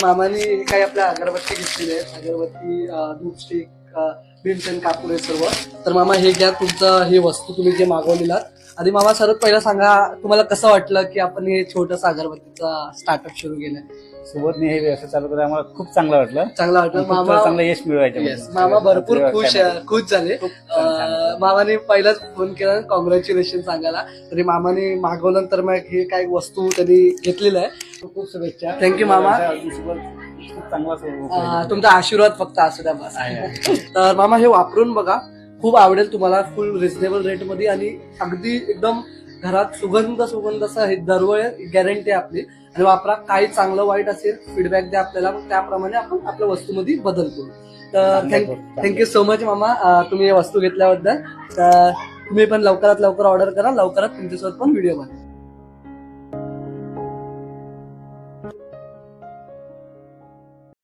मामाने काही आपल्या अगरबत्ती घेतलेल्या आहेत, अगरबत्ती, धूप स्टिक, भीमसेन कापूर आहे सर्व. तर मामा हे घ्या तुमचं, हे वस्तू तुम्ही जे मागवलेला. आणि मामा सर्वात पहिला सांगा तुम्हाला कसं वाटलं की आपण हे छोटंसं अगरबत्तीचा स्टार्टअप सुरू केलंय. सोबतने हे व्यवसाय चालू करायला आम्हाला खूप चांगलं वाटलं. चांगलं वाटलं खूप मामा. चांगलं यश मिळवायचं. Yes, मामा भरपूर खुश झाले. मामाने पहिलाच फोन केला कॉंग्रॅच्युलेशन सांगायला. तरी मामाने मागवल्यानंतर मग हे काही वस्तू त्यांनी घेतलेलं आहे. खूप शुभेच्छा. थँक्यू मामा. तुमचा आशीर्वाद फक्त असू द्या बस. तर मामा हे वापरून बघा, खूप आवडेल तुम्हाला. फुल रिझनेबल रेट मध्ये आणि अगदी एकदम घरात सुगंध असं हे दरवळ गॅरंटी आहे आपली. आणि वापरा, काही चांगलं वाईट असेल फीडबॅक द्या आपल्याला, मग त्याप्रमाणे आपण आपल्या वस्तूमध्ये बदल करू. तर थँक्यू सो मच मामा, तुम्ही हे वस्तू घेतल्याबद्दल. तर तुम्ही पण लवकरात लवकर ऑर्डर करा, लवकरात तुमच्यासोबत पण व्हिडिओ बना.